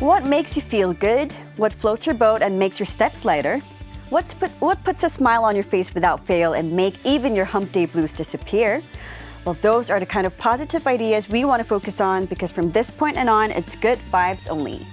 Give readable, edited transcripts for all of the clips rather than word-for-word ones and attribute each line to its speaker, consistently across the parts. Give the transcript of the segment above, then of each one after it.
Speaker 1: What makes you feel good? What floats your boat and makes your steps lighter? What puts a smile on your face without fail and make even your hump day blues disappear? Well, those are the kind of positive ideas we want to focus on because from this point and on, it's good vibes only.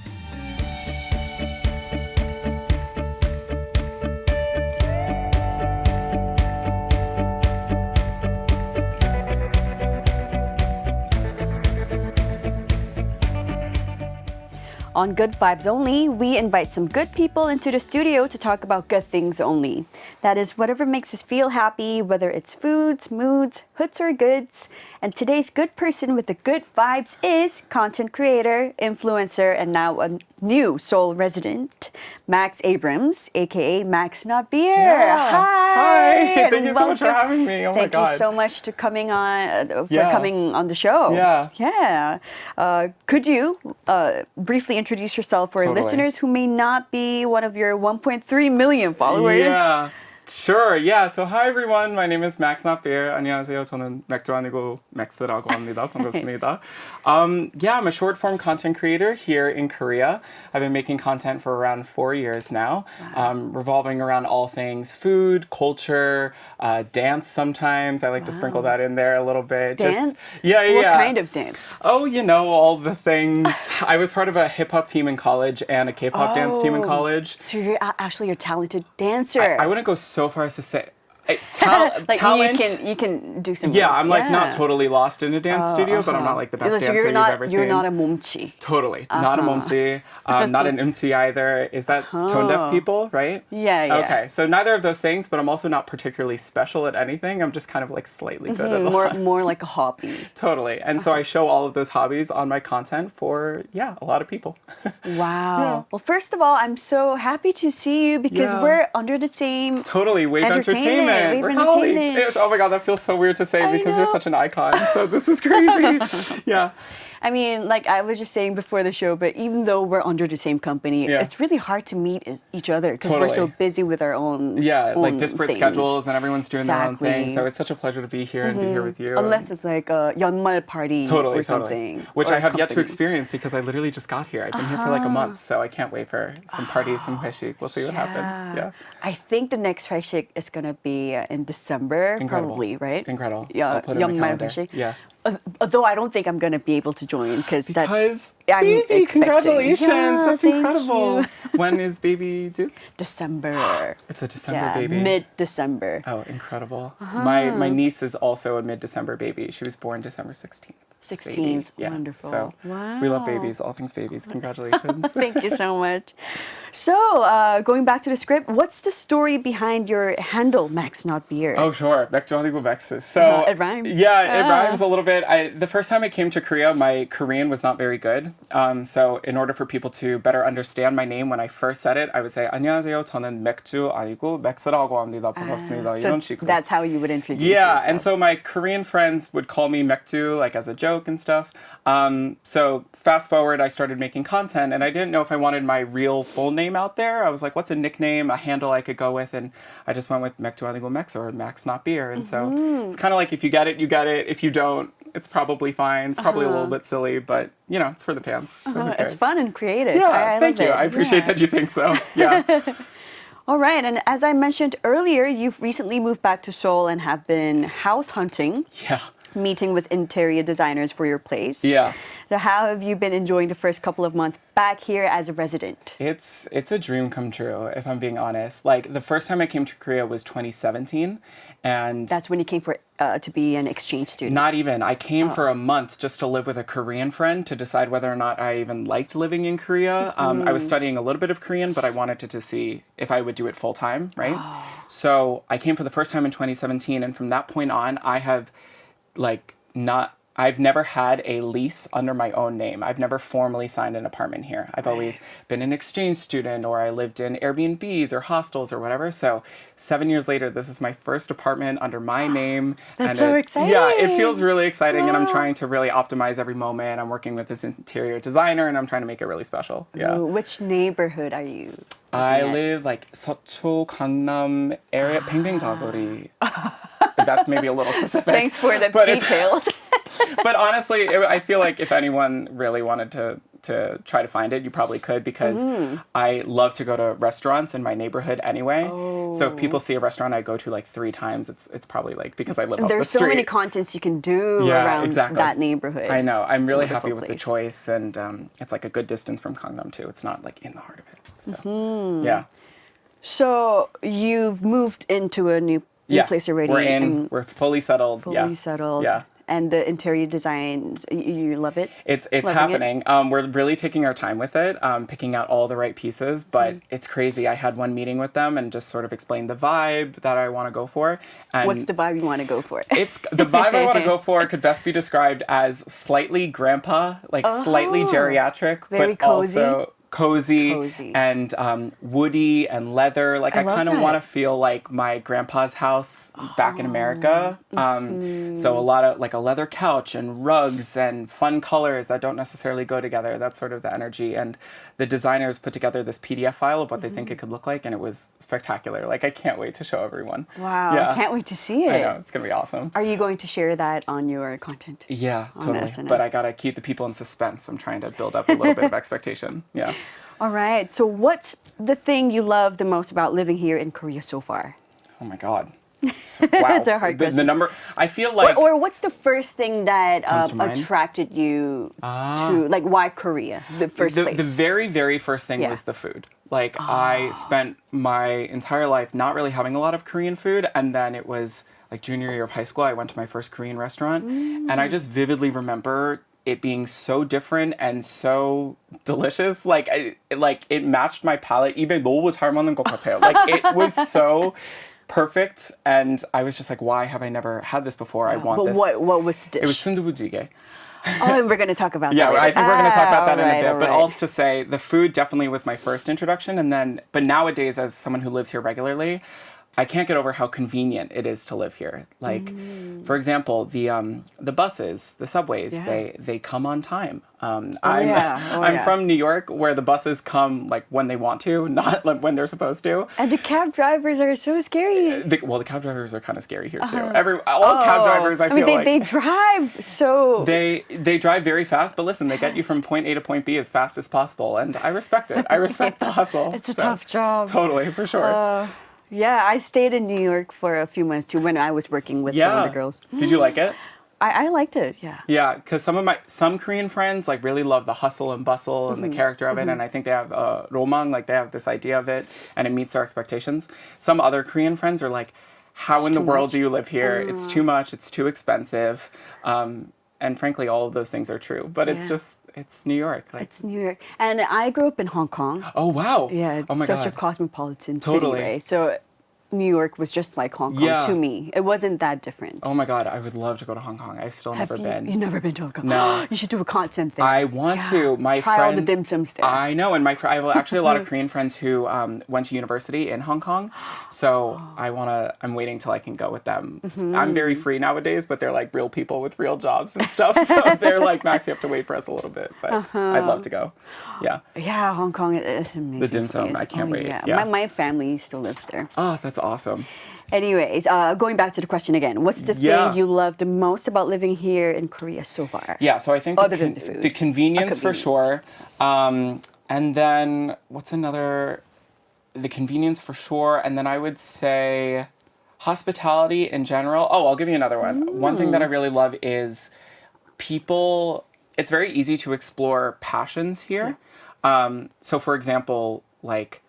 Speaker 1: On Good Vibes Only, we invite some good people into the studio to talk about good things only. That is, whatever makes us feel happy, whether it's foods, moods, hoods, or goods. And today's good person with the good vibes is content creator, influencer, and now a new Seoul resident, Max Abrams, aka Maxnotbeer.
Speaker 2: Yeah.
Speaker 1: Hi!
Speaker 2: Thank you so much for having me. Oh my God.
Speaker 1: Thank you so much for coming on the show.
Speaker 2: Yeah.
Speaker 1: Could you briefly introduce yourself for
Speaker 2: Totally.
Speaker 1: listeners who may not be one of your 1.3 million followers?
Speaker 2: Yeah. Sure. Yeah. So hi everyone. My name is Maxnotbeer. 안녕하세요. 저는 맥주 아니고 맥스라고 합니다. 반갑습니다. Yeah, I'm a short form content creator here in Korea. I've been making content for around 4 years now, revolving around all things food, culture, dance sometimes. I like to sprinkle that in there a little bit.
Speaker 1: Dance?
Speaker 2: Yeah.
Speaker 1: What kind of dance?
Speaker 2: Oh, you know, all the things. I was part of a hip hop team in college and a K-pop dance team in college.
Speaker 1: So you're actually a talented dancer.
Speaker 2: I wouldn't go so far as to say
Speaker 1: like
Speaker 2: talent.
Speaker 1: you can do some.
Speaker 2: Yeah,
Speaker 1: moves.
Speaker 2: I'm like not totally lost in a dance studio, but I'm not like the best
Speaker 1: So
Speaker 2: dancer you've ever seen.
Speaker 1: You're not a 몸치.
Speaker 2: Totally, not a momchi, not an umchi either. Is that tone deaf people, right?
Speaker 1: Yeah.
Speaker 2: Okay, so neither of those things, but I'm also not particularly special at anything. I'm just kind of like slightly good at a lot.
Speaker 1: More like a hobby.
Speaker 2: Totally, and so I show all of those hobbies on my content for a lot of people.
Speaker 1: Wow.
Speaker 2: Yeah.
Speaker 1: Well, first of all, I'm so happy to see you because we're under the same
Speaker 2: Totally, Wave Entertainment. We're colleagues. Oh my God, that feels so weird to say because you're such an icon. So this is crazy. Yeah.
Speaker 1: I mean, like I was just saying before the show, but even though we're under the same company, it's really hard to meet each other because we're so busy with our own
Speaker 2: like disparate
Speaker 1: things.
Speaker 2: schedules and everyone's doing their own thing. So it's such a pleasure to be here and be here with you.
Speaker 1: Unless it's like a 연말 party or something.
Speaker 2: Which
Speaker 1: or
Speaker 2: I have yet to
Speaker 1: company.
Speaker 2: experience because I literally just got here. I've been here for like a month, so I can't wait for some parties, some 회식. We'll see what happens. Yeah.
Speaker 1: I think the next 회식 is going to be in December,
Speaker 2: Incredible.
Speaker 1: probably, right?
Speaker 2: Incredible.
Speaker 1: Yeah,
Speaker 2: I'll put it in my
Speaker 1: 연말
Speaker 2: calendar.
Speaker 1: 회식.
Speaker 2: Yeah.
Speaker 1: Although I don't think I'm going to be able to join because I'm
Speaker 2: baby,
Speaker 1: expecting.
Speaker 2: congratulations.
Speaker 1: Yeah,
Speaker 2: That's
Speaker 1: thank
Speaker 2: incredible.
Speaker 1: you.
Speaker 2: When is baby due?
Speaker 1: December.
Speaker 2: It's a December baby.
Speaker 1: Mid-December.
Speaker 2: Oh, incredible. My niece is also a mid-December baby. She was born December 16th.
Speaker 1: 16th.
Speaker 2: Yeah.
Speaker 1: Wonderful.
Speaker 2: So
Speaker 1: wow.
Speaker 2: we love babies, all things babies. Congratulations.
Speaker 1: Thank you so much. So, going back to the script, what's the story behind your handle, Maxnotbeer?
Speaker 2: Oh, sure. 맥주 아니고 맥스. So
Speaker 1: it rhymes.
Speaker 2: Yeah, it rhymes a little bit. The first time I came to Korea, my Korean was not very good. So in order for people to better understand my name, when I first said it, I would say 안녕하세요. 저는 맥주 아니고 맥스라고 합니다. 반갑습니다. 이런
Speaker 1: So
Speaker 2: 식으로.
Speaker 1: that's how you would introduce
Speaker 2: Yeah,
Speaker 1: yourself.
Speaker 2: and so my Korean friends would call me 맥주 like as a joke and stuff. So fast forward, I started making content, and I didn't know if I wanted my real full name out there. I was like, what's a nickname, a handle I could go with? And I just went with 맥주 아니고 맥스 or Maxnotbeer. And so it's kind of like if you get it, you get it. If you don't, it's probably fine. It's probably a little bit silly, but you know, it's for the fans. So who cares?
Speaker 1: It's fun and creative.
Speaker 2: Yeah,
Speaker 1: I
Speaker 2: thank
Speaker 1: love
Speaker 2: you.
Speaker 1: it.
Speaker 2: I appreciate that you think so. Yeah.
Speaker 1: All right, and as I mentioned earlier, you've recently moved back to Seoul and have been house hunting.
Speaker 2: Yeah.
Speaker 1: Meeting with interior designers for your place.
Speaker 2: Yeah.
Speaker 1: So how have you been enjoying the first couple of months back here as a resident?
Speaker 2: It's a dream come true, if I'm being honest. Like the first time I came to Korea was 2017, and
Speaker 1: that's when you came for to be an exchange student.
Speaker 2: Not even. I came for a month just to live with a Korean friend to decide whether or not I even liked living in Korea. I was studying a little bit of Korean, but I wanted to see if I would do it full time, right? So I came for the first time in 2017, and from that point on, I have I've never had a lease under my own name. I've never formally signed an apartment here. I've always been an exchange student, or I lived in Airbnbs or hostels or whatever. So 7 years later, this is my first apartment under my name.
Speaker 1: That's so exciting.
Speaker 2: Yeah, it feels really exciting, and I'm trying to really optimize every moment. I'm working with this interior designer, and I'm trying to make it really special. Yeah.
Speaker 1: Ooh, which neighborhood are you?
Speaker 2: I live like 서초, 강남 area, 팽팽사거리. That's maybe a little specific.
Speaker 1: Thanks for the details.
Speaker 2: But honestly, I feel like if anyone really wanted to to try to find it, you probably could because I love to go to restaurants in my neighborhood anyway. So if people see a restaurant I go to like 3 times, it's probably like because I live off the
Speaker 1: There's
Speaker 2: street.
Speaker 1: so many contents you can do around that neighborhood.
Speaker 2: I know. I'm
Speaker 1: It's a
Speaker 2: really
Speaker 1: wonderful
Speaker 2: happy with the
Speaker 1: place.
Speaker 2: choice, and it's like a good distance from Gangnam too. It's not like in the heart of it. So yeah.
Speaker 1: So you've moved into a new place already.
Speaker 2: We're fully settled.
Speaker 1: Fully settled.
Speaker 2: Yeah.
Speaker 1: And the interior designs, you love it?
Speaker 2: It's
Speaker 1: Loving
Speaker 2: happening. We're really taking our time with it, picking out all the right pieces, but it's crazy. I had one meeting with them and just sort of explained the vibe that I want to go for. And
Speaker 1: What's the vibe you want to go for?
Speaker 2: It's the vibe I want to go for could best be described as slightly grandpa, like slightly geriatric,
Speaker 1: Very
Speaker 2: but
Speaker 1: cozy.
Speaker 2: also cozy. And woody and leather. Like I
Speaker 1: love
Speaker 2: kind of
Speaker 1: that.
Speaker 2: want to feel like my grandpa's house back in America. So a lot of like a leather couch and rugs and fun colors that don't necessarily go together. That's sort of the energy. And the designers put together this PDF file of what they think it could look like, and it was spectacular. Like I can't wait to show everyone.
Speaker 1: Wow,
Speaker 2: Yeah.
Speaker 1: I can't wait to see it.
Speaker 2: I know, it's gonna be awesome.
Speaker 1: Are you going to share that on your content?
Speaker 2: Yeah,
Speaker 1: on
Speaker 2: totally.
Speaker 1: SNS?
Speaker 2: But I gotta keep the people in suspense. I'm trying to build up a little bit of expectation. Yeah.
Speaker 1: All right. So what's the thing you love the most about living here in Korea so far?
Speaker 2: Oh my God. So, wow.
Speaker 1: It's a hard
Speaker 2: the
Speaker 1: question.
Speaker 2: number. I feel like.
Speaker 1: Or what's the first thing that
Speaker 2: Comes to mind?
Speaker 1: attracted you to, like, why Korea? The first place.
Speaker 2: The very, very first thing was the food. Like, I spent my entire life not really having a lot of Korean food, and then it was like junior year of high school, I went to my first Korean restaurant, and I just vividly remember it being so different and so delicious. Like, it matched my palate. 입에 너무 잘 맞는 것 같아요. Like, it was so perfect, and I was just like, why have I never had this before? I want this.
Speaker 1: But what was the dish?
Speaker 2: It was sundubu찌개.
Speaker 1: Oh, and we're going to talk about that
Speaker 2: Yeah,
Speaker 1: later.
Speaker 2: I think we're going to talk about that in a bit.
Speaker 1: all
Speaker 2: But
Speaker 1: right.
Speaker 2: also to say, the food definitely was my first introduction. And then, but nowadays, as someone who lives here regularly, I can't get over how convenient it is to live here. Like, for example, the buses, the subways, they come on time. I'm from New York, where the buses come like when they want to, not like when they're supposed to.
Speaker 1: And the cab drivers are so scary.
Speaker 2: The cab drivers are kind of scary here too. All cab drivers, I feel like
Speaker 1: they drive so.
Speaker 2: They drive very fast, but listen, they get you from point A to point B as fast as possible, and I respect it. I respect the hustle.
Speaker 1: It's a tough job.
Speaker 2: Totally, for sure.
Speaker 1: Yeah, I stayed in New York for a few months too when I was working with one of the girls.
Speaker 2: Did you like it?
Speaker 1: I liked it, yeah.
Speaker 2: Yeah, because some Korean friends like really love the hustle and bustle and the character of it, and I think they have romang, like they have this idea of it, and it meets their expectations. Some other Korean friends are like, how in the world do you live here? It's too much, it's too expensive. And frankly, all of those things are true, but it's New York. Like,
Speaker 1: It's New York. And I grew up in Hong Kong.
Speaker 2: oh, wow.
Speaker 1: Yeah, it's such a cosmopolitan
Speaker 2: Totally.
Speaker 1: city, right? So New York was just like Hong Kong to me. It wasn't that different.
Speaker 2: Oh my God, I would love to go to Hong Kong. I've still never been.
Speaker 1: You've never been to Hong Kong?
Speaker 2: No.
Speaker 1: You should do a content there.
Speaker 2: I want to. My
Speaker 1: Try
Speaker 2: friends,
Speaker 1: all the dim sums there.
Speaker 2: I know, and I have actually a lot of Korean friends who went to university in Hong Kong. So I'm waiting till I can go with them. I'm very free nowadays, but they're like real people with real jobs and stuff. So they're like, Max, you have to wait for us a little bit. But I'd love to go. Yeah.
Speaker 1: Yeah, Hong Kong is amazing.
Speaker 2: The dim sum,
Speaker 1: place.
Speaker 2: I can't wait.
Speaker 1: Yeah.
Speaker 2: Yeah.
Speaker 1: My family still lives there.
Speaker 2: Oh, that's awesome.
Speaker 1: Anyways, going back to the question again, what's the thing you love the most about living here in Korea so far?
Speaker 2: Yeah, so I think
Speaker 1: Other than the food.
Speaker 2: the convenience for sure. And then what's another? The convenience for sure. And then I would say hospitality in general. Oh, I'll give you another one. One thing that I really love is people, it's very easy to explore passions here. So for example, like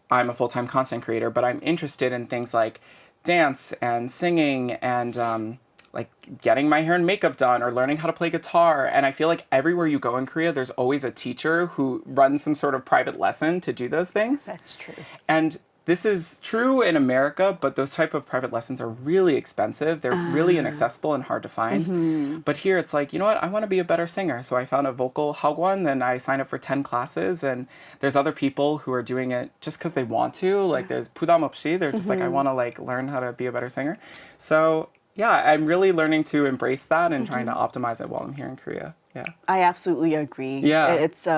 Speaker 2: I'm a full-time content creator, but I'm interested in things like dance and singing and like getting my hair and makeup done or learning how to play guitar. And I feel like everywhere you go in Korea, there's always a teacher who runs some sort of private lesson to do those things.
Speaker 1: That's true.
Speaker 2: And this is true in America, but those type of private lessons are really expensive. They're really inaccessible and hard to find. But here it's like, you know what? I want to be a better singer. So I found a vocal hagwon, and I signed up for 10 classes. And there's other people who are doing it just because they want to. Like there's 부담 없이. They're just like, I want to like learn how to be a better singer. So yeah, I'm really learning to embrace that and trying to optimize it while I'm here in Korea. Yeah.
Speaker 1: I absolutely agree.
Speaker 2: Yeah.
Speaker 1: It's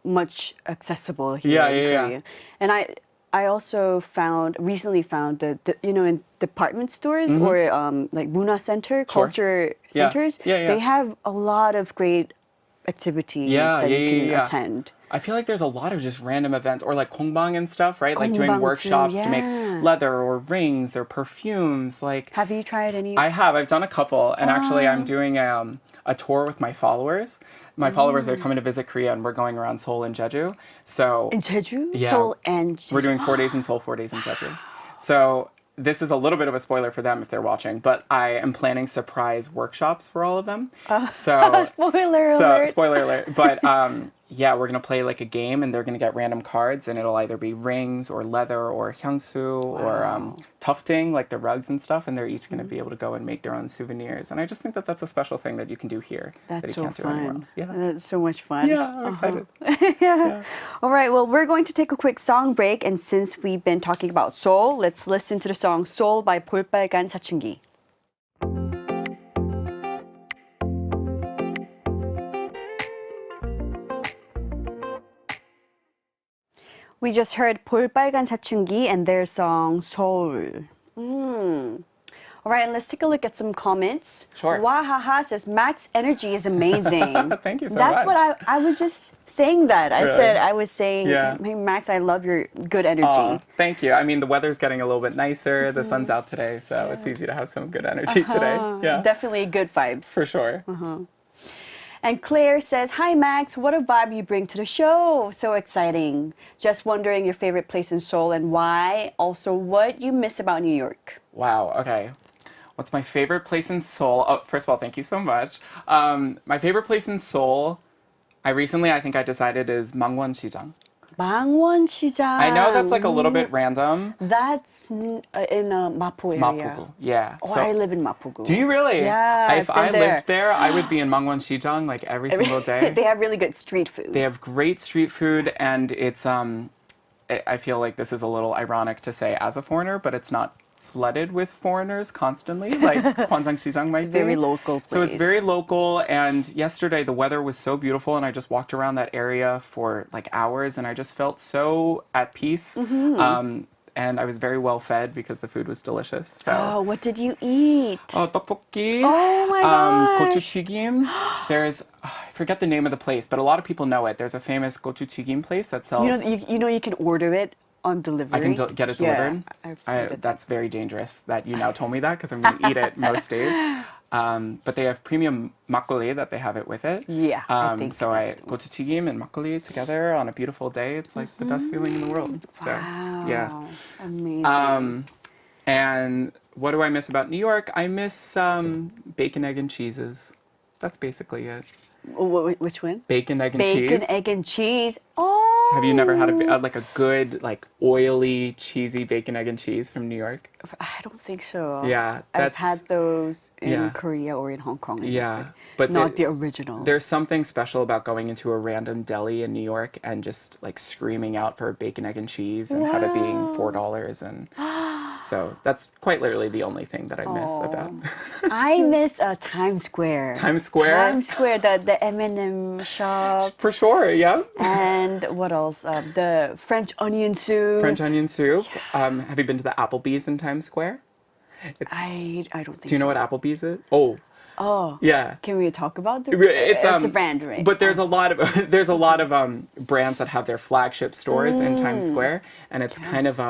Speaker 1: much accessible here in Korea. And I also recently found that in department stores or like 문화 center, culture centers, they have a lot of great activities that you can attend.
Speaker 2: I feel like there's a lot of just random events or like kongbang and stuff, right? Like doing
Speaker 1: kongbang
Speaker 2: workshops
Speaker 1: too,
Speaker 2: to make leather or rings or perfumes. Like,
Speaker 1: have you tried any?
Speaker 2: I have. I've done a couple. And actually, I'm doing a tour with my followers. My followers are coming to visit Korea, and we're going around Seoul and Jeju. So
Speaker 1: In Jeju?
Speaker 2: Yeah.
Speaker 1: Seoul and Jeju.
Speaker 2: we're doing 4 days in Seoul, 4 days in Jeju. So this is a little bit of a spoiler for them if they're watching, but I am planning surprise workshops for all of them. So
Speaker 1: Spoiler alert.
Speaker 2: spoiler alert. But yeah, we're gonna play like a game, and they're gonna get random cards, and it'll either be rings or leather or hyungsu or tufting, like the rugs and stuff, and they're each gonna be able to go and make their own souvenirs. And I just think that that's a special thing that you can do here that
Speaker 1: That's
Speaker 2: you
Speaker 1: so
Speaker 2: can't do anywhere
Speaker 1: fun.
Speaker 2: else. Yeah.
Speaker 1: That's so much fun.
Speaker 2: Yeah, I'm excited.
Speaker 1: All right, well, we're going to take a quick song break, and since we've been talking about Seoul, let's listen to the song Seoul by 볼빨간 사춘기. We just heard 볼빨간 사춘기 and their song Seoul. All right, and let's take a look at some comments.
Speaker 2: Sure.
Speaker 1: Wahaha says, Max energy is amazing.
Speaker 2: Thank you so
Speaker 1: That's
Speaker 2: much.
Speaker 1: what I was just saying that. I was saying,
Speaker 2: Yeah.
Speaker 1: hey, Max, I love your good energy.
Speaker 2: Aw, thank you. I mean, the weather's getting a little bit nicer. The sun's out today, so it's easy to have some good energy today. Yeah,
Speaker 1: Definitely good vibes.
Speaker 2: for sure.
Speaker 1: And Claire says, hi, Max. What a vibe you bring to the show. So exciting. Just wondering your favorite place in Seoul and why. Also, what you miss about New York.
Speaker 2: Wow. Okay. What's my favorite place in Seoul? Oh, first of all, thank you so much. My favorite place in Seoul, I think I decided is Mangwon-시장.
Speaker 1: 망원시장.
Speaker 2: I know that's like a little bit random.
Speaker 1: That's in Mapo area.
Speaker 2: Mapogu. Yeah.
Speaker 1: Oh, I live in Mapogu.
Speaker 2: Do you really?
Speaker 1: Yeah,
Speaker 2: If
Speaker 1: I've been
Speaker 2: I lived there, I would be in Mangwon-시장 like every single day.
Speaker 1: They have really good street food.
Speaker 2: They have great street food, and it's I feel like this is a little ironic to say as a foreigner, but it's not flooded with foreigners constantly, like Kwanjang-시장 might be.
Speaker 1: Very local place.
Speaker 2: So it's very local, and yesterday the weather was so beautiful, and I just walked around that area for like hours, and I just felt so at peace. And I was very well fed because the food was delicious. So.
Speaker 1: Oh, what did you eat?
Speaker 2: Oh, tteokbokki.
Speaker 1: Oh my gosh.
Speaker 2: gochujigim. There's, I forget the name of the place, but a lot of people know it. There's a famous gochujigim place that sells.
Speaker 1: You can order it on delivery.
Speaker 2: I can get it delivered.
Speaker 1: Yeah,
Speaker 2: that's very dangerous that you now told me that because I'm going to eat it most days. But they have premium makgeolli that they have it with it.
Speaker 1: Yeah, I think
Speaker 2: so gochujigim and makgeolli together on a beautiful day. It's like the best feeling in the world. So
Speaker 1: Wow.
Speaker 2: yeah.
Speaker 1: Amazing.
Speaker 2: And what do I miss about New York? I miss bacon, egg, and cheeses. That's basically it.
Speaker 1: Which one?
Speaker 2: Bacon, egg, and cheese.
Speaker 1: Bacon, egg, and cheese. Oh.
Speaker 2: Have you never had like a good, like oily, cheesy bacon, egg, and cheese from New York?
Speaker 1: I don't think so.
Speaker 2: Yeah,
Speaker 1: I've had those in
Speaker 2: yeah.
Speaker 1: Korea or in Hong Kong.
Speaker 2: Yeah, but
Speaker 1: not the original.
Speaker 2: There's something special about going into a random deli in New York and just like screaming out for bacon, egg, and cheese and have it being $4 and. So that's quite literally the only thing that I miss about.
Speaker 1: I miss Times Square.
Speaker 2: Times Square?
Speaker 1: Times Square, the M&M shop.
Speaker 2: For sure, yeah.
Speaker 1: And what else? The French onion soup.
Speaker 2: French onion soup. Have you been to the Applebee's in Times Square?
Speaker 1: I don't think so.
Speaker 2: Do you know what Applebee's is? Oh, yeah.
Speaker 1: Can we talk about
Speaker 2: it's
Speaker 1: a brand, right?
Speaker 2: But there's a lot of brands that have their flagship stores in Times Square, and it's kind of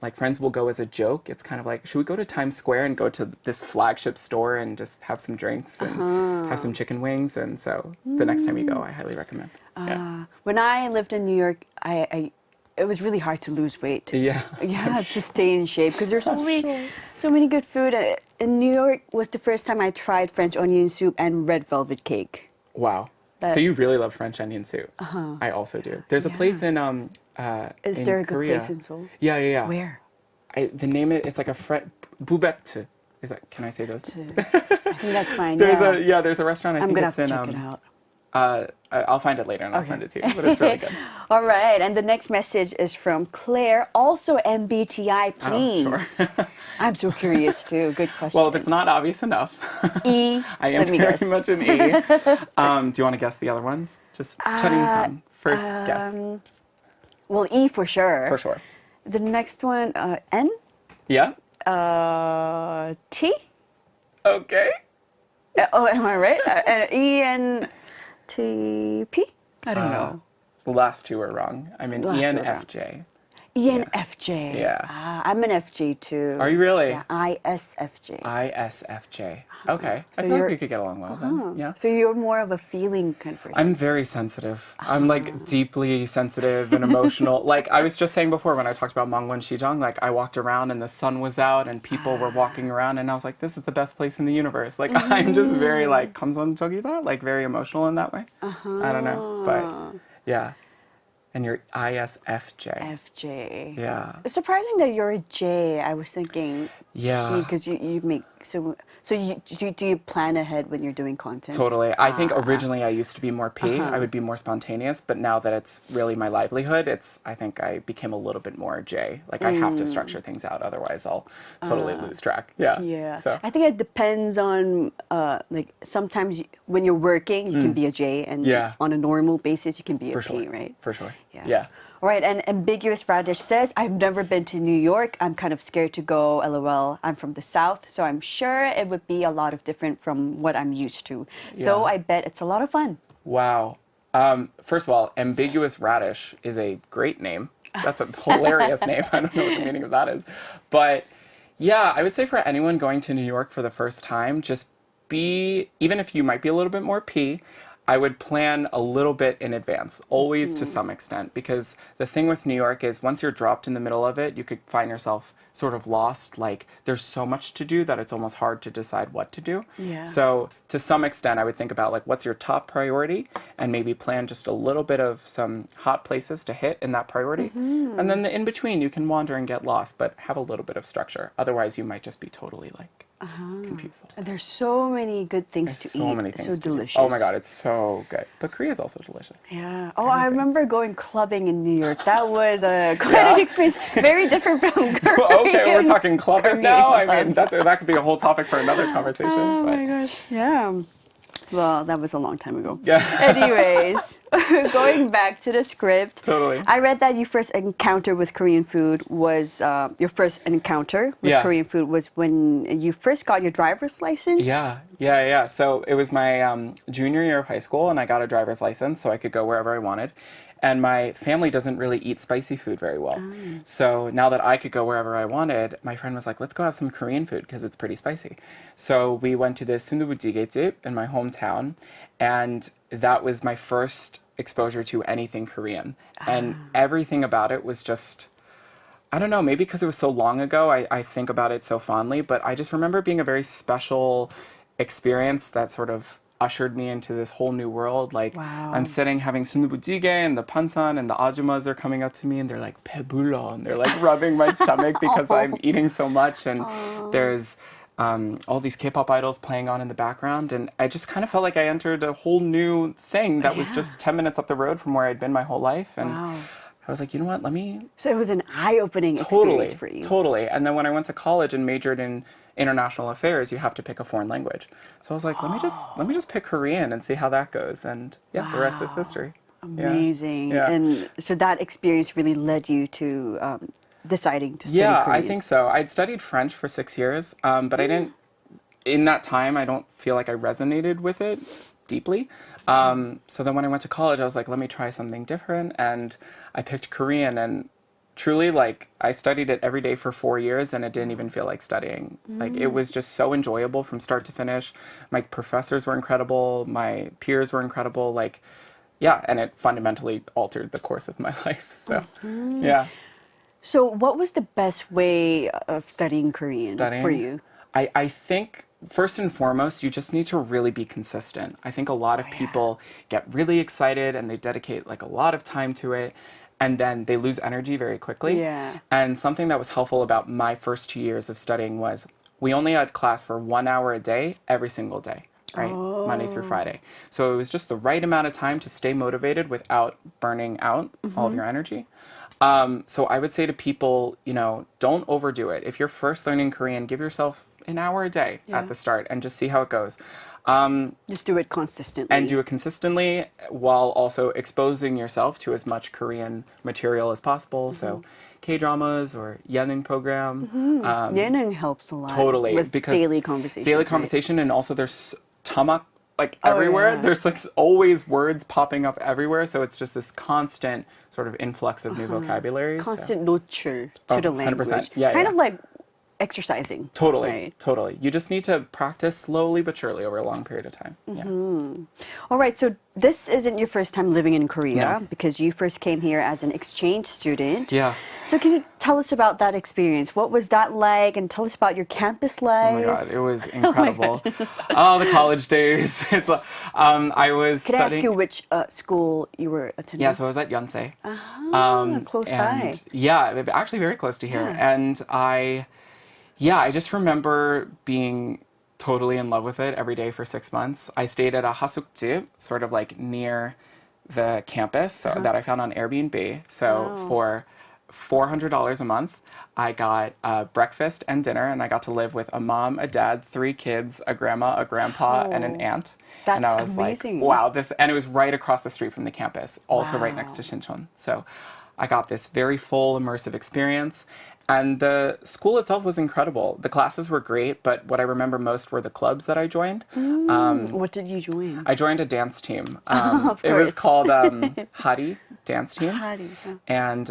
Speaker 2: like friends will go as a joke. It's kind of like, should we go to Times Square and go to this flagship store and just have some drinks and have some chicken wings? And so the next time you go, I highly recommend. Yeah.
Speaker 1: When I lived in New York, it was really hard to lose weight.
Speaker 2: Yeah.
Speaker 1: Yeah, to stay in shape because there's so many good food. In New York was the first time I tried French onion soup and red velvet cake.
Speaker 2: Wow. So you really love French onion soup. I also do. There's a place in
Speaker 1: Is there a good
Speaker 2: Korea.
Speaker 1: place in Seoul?
Speaker 2: Yeah.
Speaker 1: Where?
Speaker 2: The name it's like a Boubette. Is that? Can I say those?
Speaker 1: I think that's fine.
Speaker 2: There's a restaurant.
Speaker 1: I'm gonna have to check it out.
Speaker 2: I'll find it later and I'll send it to you. But it's really good.
Speaker 1: All right, and the next message is from Claire. Also MBTI, please.
Speaker 2: Oh, sure.
Speaker 1: I'm so curious too. Good question.
Speaker 2: Well, if it's not obvious enough,
Speaker 1: E.
Speaker 2: I am very much an E. Do you want to guess the other ones? Just Cheon-san, first guess.
Speaker 1: Well, E for sure.
Speaker 2: For sure.
Speaker 1: The next one, N.
Speaker 2: Yeah.
Speaker 1: T.
Speaker 2: Okay.
Speaker 1: Oh, am I right? E and TP? I don't know.
Speaker 2: The last two are wrong. I'm an ENFJ.
Speaker 1: ENFJ.
Speaker 2: Yeah.
Speaker 1: I'm an FJ too.
Speaker 2: Are you really?
Speaker 1: Yeah, ISFJ.
Speaker 2: ISFJ. Okay.
Speaker 1: So
Speaker 2: I feel like we could get along well then. Yeah.
Speaker 1: So you're more of a feeling kind of person.
Speaker 2: I'm very sensitive. I'm like deeply sensitive and emotional. Like I was just saying before when I talked about Mangwon Shijang, like I walked around and the sun was out and people were walking around and I was like, this is the best place in the universe. Like I'm just very like 감성적이다, like very emotional in that way. I don't know, but yeah. And you're ISFJ.
Speaker 1: FJ.
Speaker 2: Yeah.
Speaker 1: It's surprising that you're a J. I was thinking.
Speaker 2: Yeah.
Speaker 1: Because you make so do you plan ahead when you're doing content?
Speaker 2: Totally. I think originally I used to be more P. I would be more spontaneous, but now that it's really my livelihood, I think I became a little bit more J. Like I have to structure things out, otherwise I'll totally lose track. Yeah.
Speaker 1: Yeah.
Speaker 2: So
Speaker 1: I think it depends on like sometimes when you're working you can be a J, and on a normal basis you can be a P, right?
Speaker 2: For sure.
Speaker 1: Yeah. All right, and Ambiguous Radish says, I've never been to New York. I'm kind of scared to go, LOL. I'm from the South, so I'm sure it would be a lot of different from what I'm used to. Though I bet it's a lot of fun.
Speaker 2: Wow. First of all, Ambiguous Radish is a great name. That's a hilarious name. I don't know what the meaning of that is. But yeah, I would say for anyone going to New York for the first time, just even if you might be a little bit more P, I would plan a little bit in advance, always to some extent, because the thing with New York is once you're dropped in the middle of it, you could find yourself sort of lost. Like there's so much to do that it's almost hard to decide what to do.
Speaker 1: Yeah.
Speaker 2: So to some extent, I would think about like what's your top priority and maybe plan just a little bit of some hot places to hit in that priority. And then the in between, you can wander and get lost, but have a little bit of structure. Otherwise, you might just be totally like confused.
Speaker 1: There's so many good things to eat.
Speaker 2: So many things.
Speaker 1: So delicious.
Speaker 2: Oh my God, it's so good. But Korea is also delicious.
Speaker 1: Yeah. Oh, I remember going clubbing in New York. That was quite an experience. Very different from Korea.
Speaker 2: Okay, we're talking clubbing now. I mean, that could be a whole topic for another conversation.
Speaker 1: Oh my gosh. Yeah. Well, that was a long time ago.
Speaker 2: Yeah.
Speaker 1: Anyways, going back to the script.
Speaker 2: Totally.
Speaker 1: I read that your first encounter with Korean food was Korean food was when you first got your driver's license.
Speaker 2: Yeah. So it was my junior year of high school, and I got a driver's license so I could go wherever I wanted. And my family doesn't really eat spicy food very well. So now that I could go wherever I wanted, my friend was like, let's go have some Korean food because it's pretty spicy. So we went to this sundubu찌개 in my hometown, and that was my first exposure to anything Korean. And everything about it was just, I don't know, maybe because it was so long ago, I think about it so fondly, but I just remember it being a very special experience that sort of ushered me into this whole new world. Like I'm sitting having sundubu찌개 and the pansan and the ajumas are coming up to me and they're like 배불러 and they're like rubbing my stomach because I'm eating so much, and there's all these K-pop idols playing on in the background, and I just kind of felt like I entered a whole new thing that was just 10 minutes up the road from where I'd been my whole life. And I was like, you know what, So it was an eye-opening experience for you. Totally. And then when I went to college and majored in international affairs, you have to pick a foreign language. So I was like, let me just pick Korean and see how that goes. And the rest is history. Amazing. Yeah. And so that experience really led you to deciding to study Korean. Yeah, I think so. I'd studied French for 6 years, but I didn't, in that time, I don't feel like I resonated with it deeply. So then when I went to college, I was like, let me try something different. And I picked Korean, and truly, like, I studied it every day for 4 years, and it didn't even feel like studying. Like, it was just so enjoyable from start to finish. My professors were incredible. My peers were incredible. Like, yeah, and it fundamentally altered the course of my life. So, yeah. So what was the best way of studying Korean for you? I think, first and foremost, you just need to really be consistent. I think a lot of people get really excited and they dedicate like a lot of time to it, and then they lose energy very quickly. Yeah. And something that was helpful about my first 2 years of studying was we only had class for 1 hour a day every single day. Right? Monday through Friday. So it was just the right amount of time to stay motivated without burning out all of your energy. So I would say to people, you know, don't overdo it. If you're first learning Korean, give yourself an hour a day at the start and just see how it goes. Just do it consistently. And do it consistently while also exposing yourself to as much Korean material as possible. So K-dramas or ye능 program. Ye능 helps a lot. Totally. With daily conversation. Daily conversation, and also there's tamak like everywhere.
Speaker 1: yeah.
Speaker 2: There's like always words popping up everywhere. So it's just this constant sort of influx of new vocabulary.
Speaker 1: Constant 노출 to the
Speaker 2: 100%.
Speaker 1: language.
Speaker 2: Yeah,
Speaker 1: kind
Speaker 2: yeah.
Speaker 1: of like exercising.
Speaker 2: Totally,
Speaker 1: Right?
Speaker 2: totally. You just need to practice slowly but surely over a long period of time. Yeah.
Speaker 1: All right, so this isn't your first time living in Korea
Speaker 2: No.
Speaker 1: because you first came here as an exchange student.
Speaker 2: Yeah.
Speaker 1: So can you tell us about that experience? What was that like? And tell us about your campus life.
Speaker 2: Oh my God, it was incredible. Oh, the college days. It's I was
Speaker 1: Could I ask
Speaker 2: studying.
Speaker 1: you which school you were attending?
Speaker 2: Yeah, so I was at Yonsei.
Speaker 1: Close
Speaker 2: and
Speaker 1: by.
Speaker 2: Yeah, actually very close to here. And I just remember being totally in love with it every day for 6 months. I stayed at a hasukjip, sort of like near the campus, so that I found on Airbnb. So for $400 a month, I got breakfast and dinner, and I got to live with a mom, a dad, 3 kids, a grandma, a grandpa, and an aunt. And I
Speaker 1: That's
Speaker 2: was
Speaker 1: amazing.
Speaker 2: like, wow, and it was right across the street from the campus, also right next to Shincheon. So I got this very full, immersive experience. And the school itself was incredible. The classes were great, but what I remember most were the clubs that I joined.
Speaker 1: What did you join?
Speaker 2: I joined a dance team.
Speaker 1: Of
Speaker 2: It was
Speaker 1: course.
Speaker 2: called Hari Dance Team.
Speaker 1: Hari, yeah.
Speaker 2: And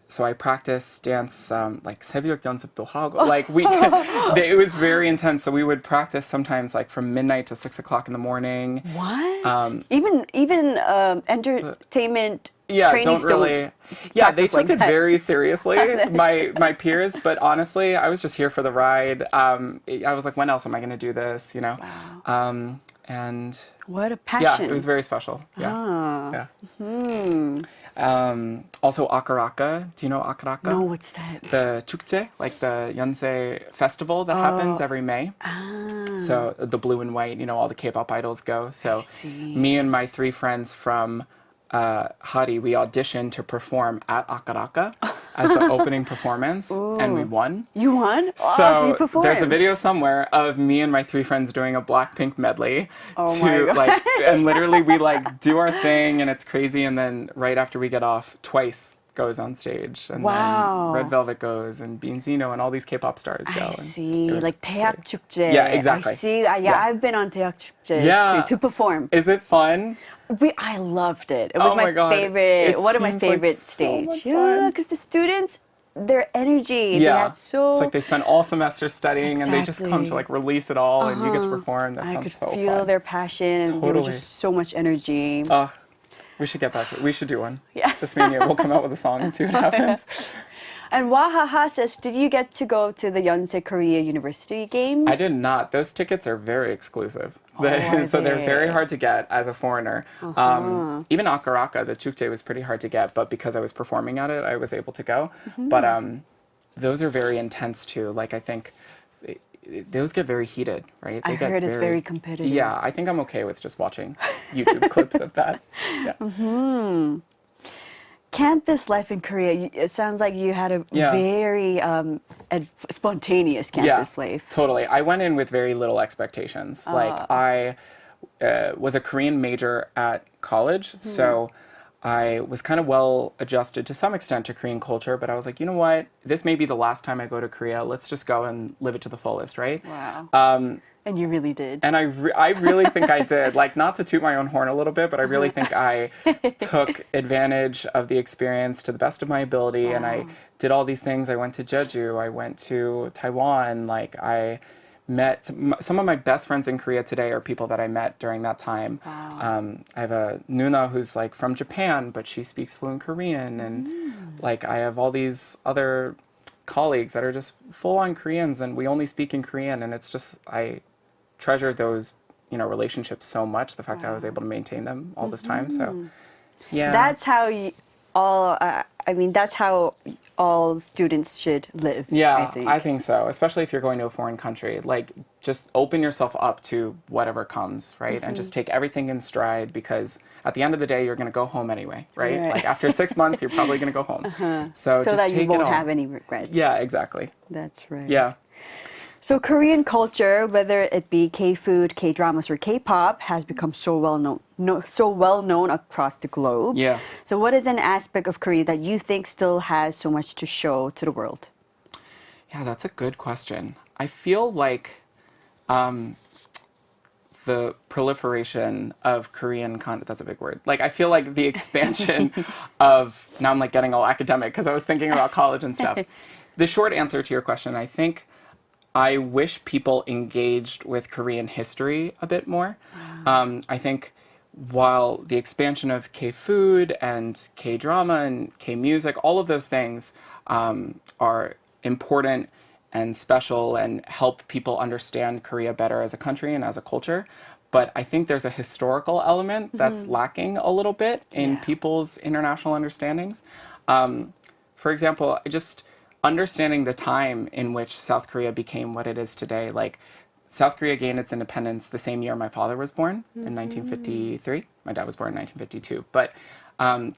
Speaker 2: so I practiced dance like 새벽 연습도 하고. Like we did, it was very intense. So we would practice sometimes like from midnight to 6 o'clock in the morning.
Speaker 1: What? Even entertainment
Speaker 2: Yeah,
Speaker 1: trainees
Speaker 2: don't really. Yeah, they
Speaker 1: practice
Speaker 2: took
Speaker 1: like
Speaker 2: it
Speaker 1: that.
Speaker 2: very seriously, my peers. But honestly, I was just here for the ride. I was like, when else am I going to do this? You know, and
Speaker 1: What a
Speaker 2: yeah,
Speaker 1: passion.
Speaker 2: it was very special. Yeah,
Speaker 1: Ah.
Speaker 2: yeah. Also, akaraka. Do you know akaraka?
Speaker 1: No, what's that?
Speaker 2: The 축제, like the Yonsei festival that happens every May. So the blue and white, all the K-pop idols go. So
Speaker 1: see.
Speaker 2: me and my 3 friends from Hari, we auditioned to perform at Akaraka as the opening performance, and we won.
Speaker 1: You won?
Speaker 2: So
Speaker 1: you performed.
Speaker 2: there's a video somewhere of me and my 3 friends doing a Blackpink medley.
Speaker 1: Oh my God.
Speaker 2: Like, and literally we like do our thing, and it's crazy. And then right after we get off, Twice goes on stage, and
Speaker 1: Wow.
Speaker 2: then Red Velvet goes, and Beanzino, and all these K-pop stars go.
Speaker 1: I
Speaker 2: and
Speaker 1: see.
Speaker 2: it was
Speaker 1: Like 대학 축제.
Speaker 2: Yeah, exactly.
Speaker 1: I see.
Speaker 2: Yeah.
Speaker 1: I've been on 대학 축제
Speaker 2: Yeah.
Speaker 1: to perform.
Speaker 2: Is it fun?
Speaker 1: I loved it. It was
Speaker 2: Oh my God.
Speaker 1: favorite.
Speaker 2: It
Speaker 1: One of my
Speaker 2: seems like
Speaker 1: favorite
Speaker 2: so
Speaker 1: stage.
Speaker 2: much
Speaker 1: Yeah,
Speaker 2: fun.
Speaker 1: because the students, their energy, they
Speaker 2: Yeah.
Speaker 1: had so.
Speaker 2: It's like they spend all semester studying, and they just come to
Speaker 1: Exactly.
Speaker 2: like release it all, and you get to perform. That
Speaker 1: I
Speaker 2: sounds
Speaker 1: could
Speaker 2: so
Speaker 1: feel
Speaker 2: fun.
Speaker 1: their passion, and they were
Speaker 2: Totally.
Speaker 1: just so much energy.
Speaker 2: We should get back to it. We should do one.
Speaker 1: Yeah.
Speaker 2: This me and you. We'll come out with a song and see what happens.
Speaker 1: And Wahaha says, did you get to go to the Yonsei Korea University Games?
Speaker 2: I did not. Those tickets are very exclusive.
Speaker 1: are
Speaker 2: So they're very
Speaker 1: they?
Speaker 2: hard to get as a foreigner. Even Akaraka, the Chukje, was pretty hard to get, but because I was performing at it, I was able to go. But those are very intense too. Like, I think those get very heated, right?
Speaker 1: I heard it's very competitive.
Speaker 2: Yeah, I think I'm okay with just watching YouTube clips of that. Yeah.
Speaker 1: Campus life in Korea, it sounds like you had a
Speaker 2: Yeah.
Speaker 1: very spontaneous campus life.
Speaker 2: Totally. I went in with very little expectations. Like, I was a Korean major at college, so I was kind of well adjusted to some extent to Korean culture, but I was like, you know what? This may be the last time I go to Korea. Let's just go and live it to the fullest, right?
Speaker 1: Wow. And you really did.
Speaker 2: And I really think I did. Like, not to toot my own horn a little bit, but I really think I took advantage of the experience to the best of my ability. And I did all these things. I went to Jeju. I went to Taiwan. Like, I met some of my best friends in Korea today are people that I met during that time.
Speaker 1: Wow.
Speaker 2: I have a Nuna who's like from Japan, but she speaks fluent Korean. And like, I have all these other colleagues that are just full-on Koreans, and we only speak in Korean. And it's just, I treasure those, relationships so much. The fact that I was able to maintain them all this time. So, yeah.
Speaker 1: That's how that's how all students should live.
Speaker 2: Yeah,
Speaker 1: I think.
Speaker 2: I think so. Especially if you're going to a foreign country. Like, just open yourself up to whatever comes, right? And just take everything in stride, because at the end of the day, you're going to go home anyway, right?
Speaker 1: Right.
Speaker 2: Like, after 6 months, you're probably going to go home. So just
Speaker 1: that
Speaker 2: take
Speaker 1: you won't
Speaker 2: it all.
Speaker 1: have any regrets.
Speaker 2: Yeah, exactly.
Speaker 1: That's right.
Speaker 2: Yeah.
Speaker 1: So Korean culture, whether it be K-food, K-dramas, or K-pop, has become so well known across the globe.
Speaker 2: Yeah.
Speaker 1: So what is an aspect of Korea that you think still has so much to show to the world?
Speaker 2: Yeah, that's a good question. I feel like the proliferation of Korean content, that's a big word. Like, I feel like the expansion of, now I'm like getting all academic because I was thinking about college and stuff. The short answer to your question, I think I wish people engaged with Korean history a bit more. I think while the expansion of K-food and K-drama and K-music, all of those things are important and special and help people understand Korea better as a country and as a culture. But I think there's a historical element that's lacking a little bit in people's international understandings. For example, just understanding the time in which South Korea became what it is today. Like, South Korea gained its independence the same year my father was born, in 1953. My dad was born in 1952. But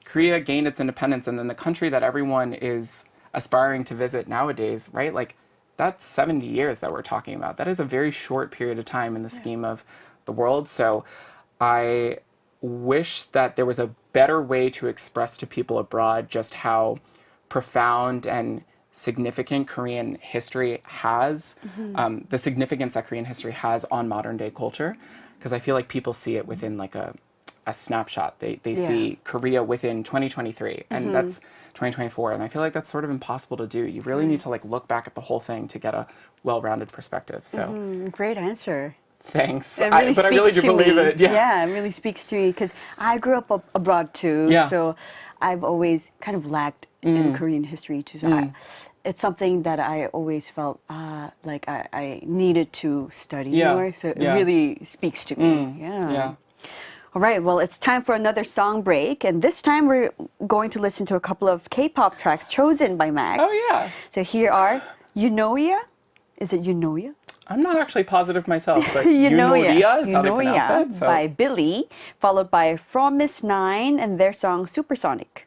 Speaker 2: Korea gained its independence, and then the country that everyone is aspiring to visit nowadays, right? Like, that's 70 years that we're talking about. That is a very short period of time in the scheme of the world. So I wish that there was a better way to express to people abroad just how profound and significant Korean history has, the significance that Korean history has on modern day culture. Because I feel like people see it within like a snapshot. They see Korea within 2023, and that's 2024. And I feel like that's sort of impossible to do. You really need to like look back at the whole thing to get a well-rounded perspective. So
Speaker 1: Great answer.
Speaker 2: Thanks.
Speaker 1: It really
Speaker 2: but I really do
Speaker 1: speaks to
Speaker 2: believe
Speaker 1: me.
Speaker 2: it. Yeah.
Speaker 1: It really speaks to me because I grew up abroad too.
Speaker 2: Yeah.
Speaker 1: So I've always kind of lacked in Korean history too. So it's something that I always felt like I needed to study more. So it really speaks to me. Yeah. All right, well, it's time for another song break. And this time we're going to listen to a couple of K-pop tracks chosen by Max.
Speaker 2: Oh, yeah.
Speaker 1: So here are Yunoya. Is it Yunoya?
Speaker 2: I'm not actually positive myself, but Yunoya is how they pronounce it. So.
Speaker 1: By Billy, followed by Promise 9 and their song Supersonic.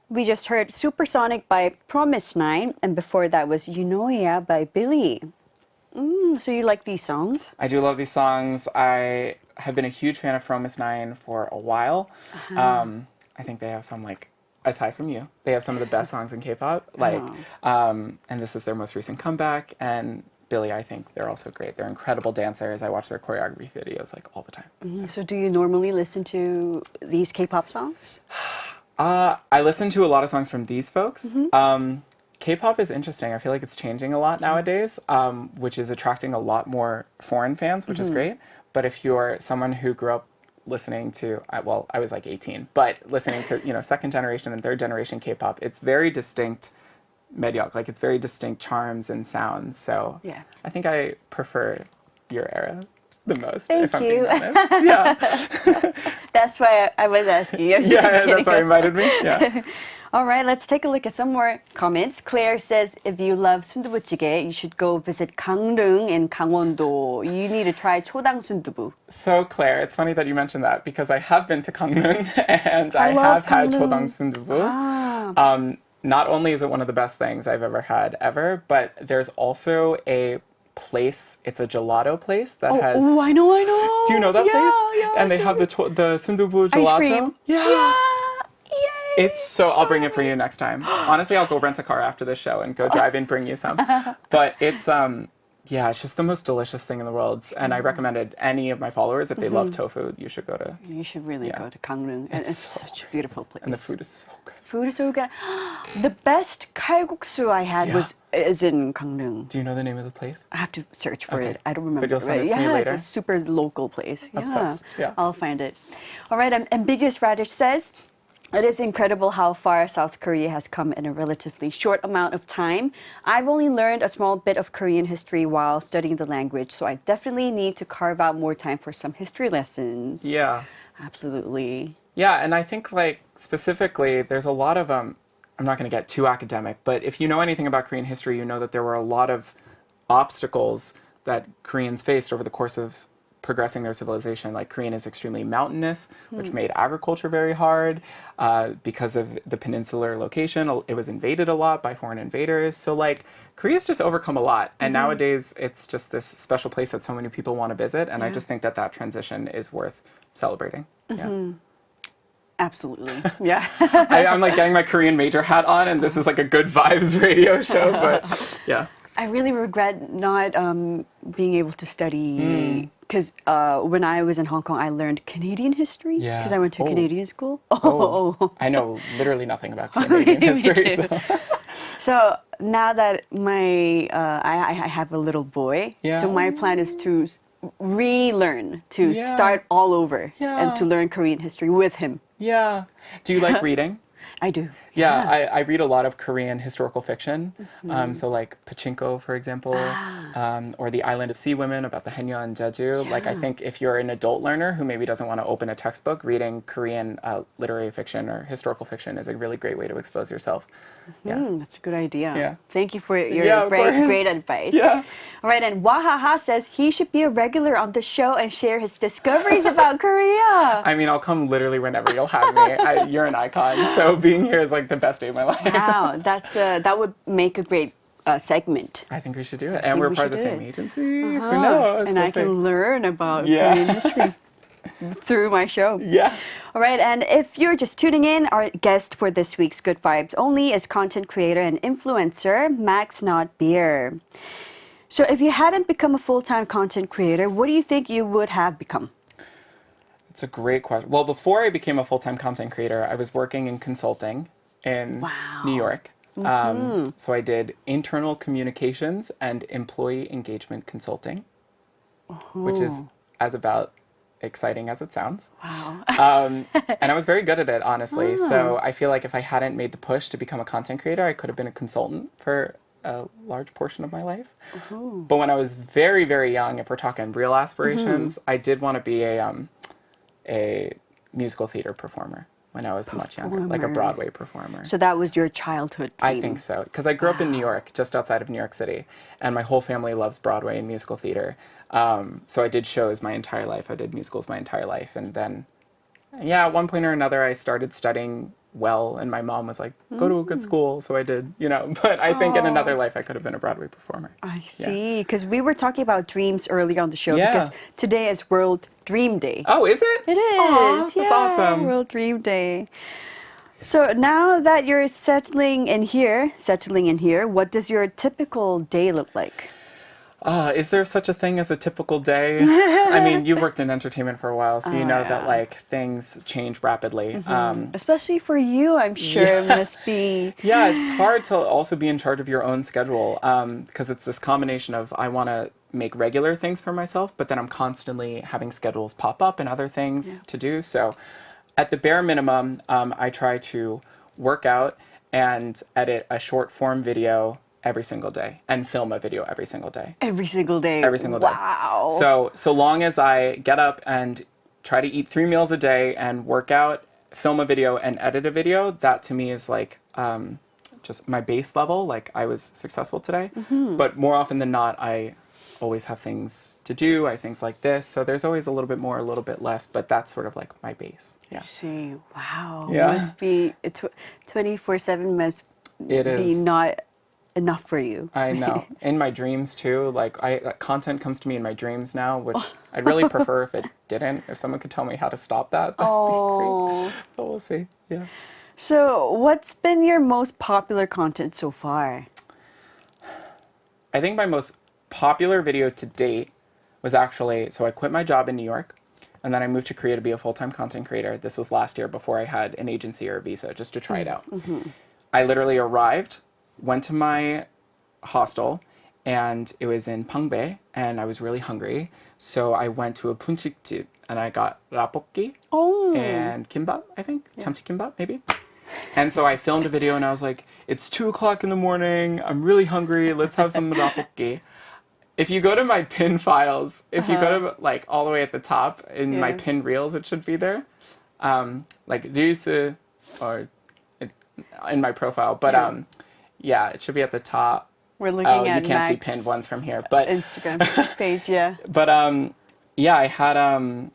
Speaker 1: We just heard Supersonic by Promise 9, and before that was Yunoya by Billy. So you like these songs?
Speaker 2: I do love these songs. I have been a huge fan of Promise 9 for a while. I think they have some, like, aside from you, they have some of the best songs in K-pop. Like, and this is their most recent comeback. And Billy, I think they're also great. They're incredible dancers. I watch their choreography videos, like, all the time.
Speaker 1: So do you normally listen to these K-pop songs?
Speaker 2: I listen to a lot of songs from these folks. K-pop is interesting. I feel like it's changing a lot nowadays, which is attracting a lot more foreign fans, which is great. But if you're someone who grew up listening to, well, I was like 18, but listening to, you know, second generation and third generation K-pop, it's very distinct 매력, like it's very distinct charms and sounds. So I think I prefer your era the most, if I'm being honest. Yeah.
Speaker 1: That's why I was asking you.
Speaker 2: Yeah, that's why you invited me. Yeah.
Speaker 1: All right, let's take a look at some more comments. Claire says, if you love 순두부찌개, you should go visit Gangneung in Gangwon-do. You need to try 초당 순두부.
Speaker 2: So, Claire, it's funny that you mentioned that because I have been to Gangneung and I have had 초당 순두부. Not only is it one of the best things I've ever had ever, but there's also a place, it's a gelato place that has...
Speaker 1: Oh, I know.
Speaker 2: Do you know that place? Yeah, and they have the sundubu gelato.
Speaker 1: Ice cream.
Speaker 2: Yeah. It's so, I'll bring it for you next time. Honestly, I'll go rent a car after the show and go drive and bring you some. But it's, it's just the most delicious thing in the world. And I recommended any of my followers, if they love tofu, you should go to...
Speaker 1: You should really go to Gangneung. It's such a beautiful place.
Speaker 2: And the food is so good.
Speaker 1: Food is so good. The best kalguksu I had is in Gangneung.
Speaker 2: Do you know the name of the place?
Speaker 1: I have to search for it. I don't remember.
Speaker 2: But you'll send it to me later.
Speaker 1: It's a super local place.
Speaker 2: Obsessed. Yeah.
Speaker 1: I'll find it. All right, Ambiguous Radish says, it is incredible how far South Korea has come in a relatively short amount of time. I've only learned a small bit of Korean history while studying the language, so I definitely need to carve out more time for some history lessons.
Speaker 2: Yeah.
Speaker 1: Absolutely.
Speaker 2: Yeah, and I think, like, specifically, there's a lot of, I'm not going to get too academic, but if you know anything about Korean history, you know that there were a lot of obstacles that Koreans faced over the course of progressing their civilization. Like, Korean is extremely mountainous, which made agriculture very hard. Because of the peninsular location, it was invaded a lot by foreign invaders. So, like, Korea's just overcome a lot. And nowadays, it's just this special place that so many people want to visit. And I just think that that transition is worth celebrating. Yeah.
Speaker 1: Absolutely. Yeah.
Speaker 2: I'm like getting my Korean major hat on, and this is like a Good Vibes radio show, but yeah.
Speaker 1: I really regret not being able to study because when I was in Hong Kong, I learned Canadian history because I went to Canadian school.
Speaker 2: I know literally nothing about Canadian history.
Speaker 1: So now that I have a little boy, so my plan is to relearn, to start all over and to learn Korean history with him.
Speaker 2: Yeah. Do you like reading?
Speaker 1: I do.
Speaker 2: Yeah, I read a lot of Korean historical fiction. So like Pachinko, for example, or The Island of Sea Women about the Haenyeo and Jeju. Like I think if you're an adult learner who maybe doesn't want to open a textbook, reading Korean literary fiction or historical fiction is a really great way to expose yourself.
Speaker 1: That's a good idea.
Speaker 2: Yeah.
Speaker 1: Thank you for your great advice.
Speaker 2: Yeah.
Speaker 1: All right, and Wahaha says he should be a regular on the show and share his discoveries about Korea.
Speaker 2: I mean, I'll come literally whenever you'll have me. You're an icon, so being here is like the best day of my life.
Speaker 1: Wow, that would make a great segment.
Speaker 2: I think we should do it. And we're part of the same agency. Who knows?
Speaker 1: And I can learn about Korean history through my show.
Speaker 2: Yeah.
Speaker 1: All right, and if you're just tuning in, our guest for this week's Good Vibes Only is content creator and influencer Maxnotbeer. So if you hadn't become a full-time content creator, what do you think you would have become?
Speaker 2: It's a great question. Well, before I became a full-time content creator, I was working in consulting in New York. So I did internal communications and employee engagement consulting, which is as about exciting as it sounds.
Speaker 1: Wow.
Speaker 2: And I was very good at it, honestly. So I feel like if I hadn't made the push to become a content creator, I could have been a consultant for a large portion of my life. But when I was very, very young, if we're talking real aspirations, I did want to be a musical theater performer when I was much younger, like a Broadway performer.
Speaker 1: So that was your childhood dream?
Speaker 2: I think so, because I grew up in New York, just outside of New York City, and my whole family loves Broadway and musical theater. So I did shows my entire life. I did musicals my entire life, and then, at one point or another, I started studying well, and my mom was like, go to a good school, so I did, but I think in another life I could have been a Broadway performer.
Speaker 1: I see, because we were talking about dreams earlier on the show, because today is World Dream Day.
Speaker 2: Oh, is it?
Speaker 1: It is.
Speaker 2: Aww, that's awesome.
Speaker 1: World Dream Day. So now that you're settling in here, what does your typical day look like?
Speaker 2: Is there such a thing as a typical day? I mean, you've worked in entertainment for a while, so you know that like things change rapidly.
Speaker 1: Especially for you, I'm sure it must be.
Speaker 2: Yeah, it's hard to also be in charge of your own schedule because it's this combination of I want to make regular things for myself, but then I'm constantly having schedules pop up and other things to do. So at the bare minimum, I try to work out and edit a short form video every single day and film a video every single day.
Speaker 1: Every single day?
Speaker 2: Every single day.
Speaker 1: Wow.
Speaker 2: So long as I get up and try to eat 3 meals a day and work out, film a video and edit a video, that to me is like just my base level, like I was successful today. But more often than not, I always have things to do. I have things like this. So there's always a little bit more, a little bit less, but that's sort of like my base.
Speaker 1: I see. Wow.
Speaker 2: Yeah.
Speaker 1: Must be 24/7 must
Speaker 2: It
Speaker 1: be
Speaker 2: is.
Speaker 1: not enough for you.
Speaker 2: I know. In my dreams too, like content comes to me in my dreams now, which I'd really prefer if it didn't. If someone could tell me how to stop that, that'd be great. But we'll see. Yeah.
Speaker 1: So what's been your most popular content so far?
Speaker 2: I think my most popular video to date was actually, so I quit my job in New York and then I moved to Korea to be a full-time content creator. This was last year before I had an agency or a visa, just to try it out. I literally arrived, went to my hostel, and it was in Pangbae, and I was really hungry. So I went to a punchikjip and I got rapokki and kimbap, I think. Chamchi kimbap, maybe. And so I filmed a video and I was like, it's 2 o'clock in the morning. I'm really hungry. Let's have some rapokki. If you go to my pin files, if you go to like all the way at the top in my pin reels, it should be there. Like Reels or in my profile. But it should be at the top.
Speaker 1: We're looking at
Speaker 2: you can't see
Speaker 1: Max
Speaker 2: pinned ones from here. But
Speaker 1: Instagram page,
Speaker 2: But I had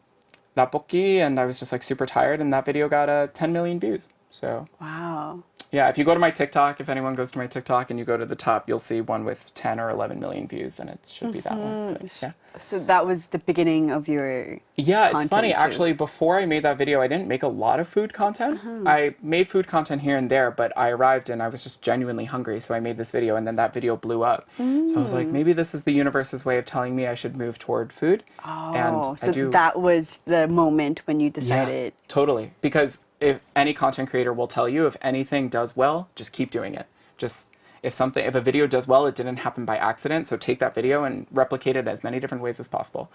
Speaker 2: rapokki and I was just like super tired and that video got 10 million views. So
Speaker 1: wow.
Speaker 2: Yeah, if you go to my TikTok, if anyone goes to my TikTok and you go to the top, you'll see one with 10 or 11 million views, and it should be that one. But, yeah.
Speaker 1: So that was the beginning of your
Speaker 2: Yeah, it's
Speaker 1: content
Speaker 2: funny.
Speaker 1: too.
Speaker 2: Actually, before I made that video, I didn't make a lot of food content. I made food content here and there, but I arrived and I was just genuinely hungry, so I made this video, and then that video blew up. So I was like, maybe this is the universe's way of telling me I should move toward food.
Speaker 1: Oh, so that was the moment when you decided.
Speaker 2: Yeah, totally. Because if any content creator will tell you, if anything does well, just keep doing it. Just if a video does well, it didn't happen by accident. So take that video and replicate it as many different ways as possible.